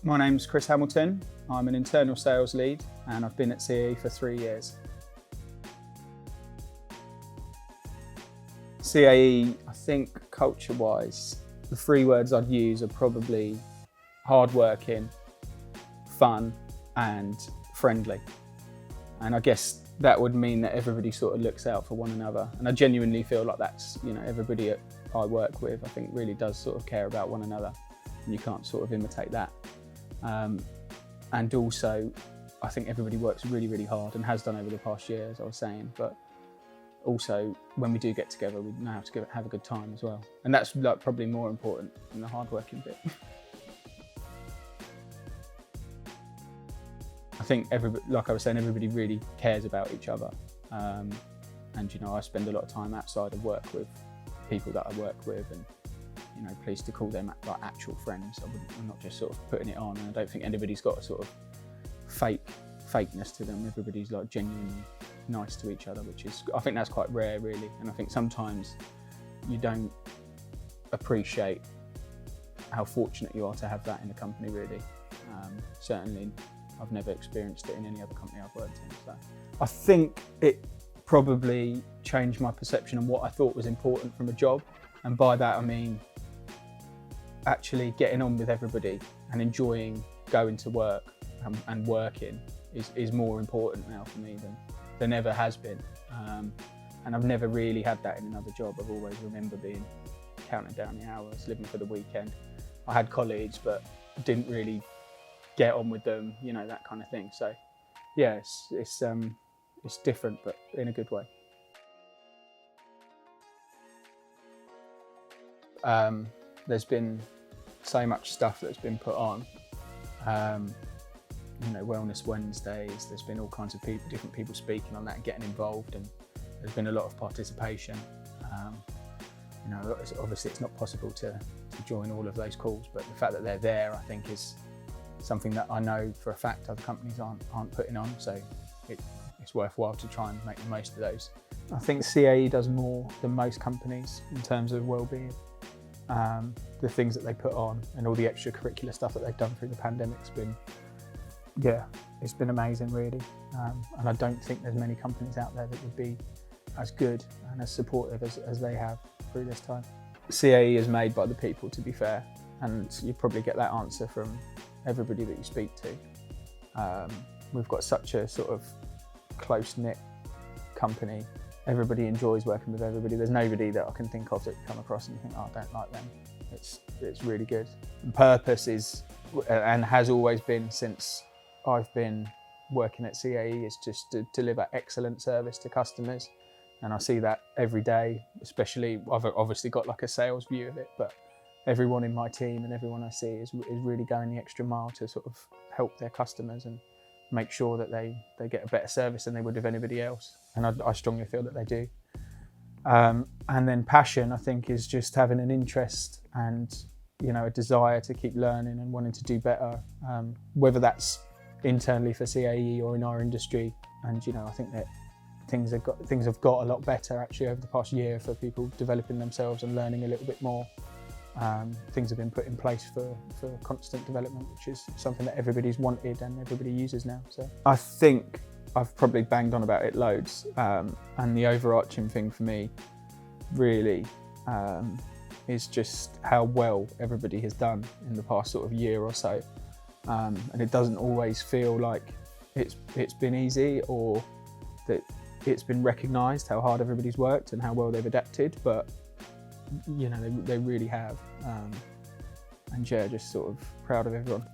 My name's Chris Hamilton. I'm an internal sales lead and I've been at CAE for 3 years. CAE, I think culture-wise, the 3 words I'd use are probably hard-working, fun and friendly. And I guess that would mean that everybody sort of looks out for one another. And I genuinely feel like that's, everybody I work with, I think really does sort of care about one another. And you can't sort of imitate that. And also, I think everybody works really, really hard and has done over the past year, as I was saying. But also, when we do get together, we know how to have a good time as well. And that's probably more important than the hard-working bit. I think like I was saying, everybody really cares about each other. And I spend a lot of time outside of work with people that I work with, and pleased to call them like actual friends. I'm not just sort of putting it on. And I don't think anybody's got a sort of fakeness to them. Everybody's like genuinely nice to each other, I think that's quite rare really. And I think sometimes you don't appreciate how fortunate you are to have that in a company really. Certainly I've never experienced it in any other company I've worked in. So I think it probably changed my perception on what I thought was important from a job. And by that I mean actually getting on with everybody and enjoying going to work and working is more important now for me than ever has been. And I've never really had that in another job. I've always remember counting down the hours, living for the weekend. I had colleagues, but didn't really get on with them, that kind of thing. So yeah, it's different, but in a good way. There's been so much stuff that's been put on. Wellness Wednesdays, there's been all kinds of different people speaking on that and getting involved, and there's been a lot of participation. Obviously it's not possible to join all of those calls, but the fact that they're there, I think, is something that I know for a fact other companies aren't putting on, so it's worthwhile to try and make the most of those. I think CAE does more than most companies in terms of well-being. The things that they put on and all the extracurricular stuff that they've done through the pandemic's been, it's been amazing really. And I don't think there's many companies out there that would be as good and as supportive as they have through this time. CAE is made by the people, to be fair, and you probably get that answer from everybody that you speak to. We've got such a sort of close-knit company. Everybody enjoys working with everybody. There's nobody that I can think of that you come across and you think, oh, I don't like them. It's really good. And purpose is, and has always been since I've been working at CAE, is just to deliver excellent service to customers. And I see that every day, especially, I've obviously got like a sales view of it, but everyone in my team and everyone I see is really going the extra mile to sort of help their customers and make sure that they get a better service than they would of anybody else. And I strongly feel that they do. And then passion, I think, is just having an interest and a desire to keep learning and wanting to do better, whether that's internally for CAE or in our industry. And I think that things have got a lot better actually over the past year for people developing themselves and learning a little bit more. Things have been put in place for constant development, which is something that everybody's wanted and everybody uses now. So I think I've probably banged on about it loads, and the overarching thing for me really is just how well everybody has done in the past sort of year or so. And it doesn't always feel like it's been easy or that it's been recognised how hard everybody's worked and how well they've adapted, but they really have. And just sort of proud of everyone.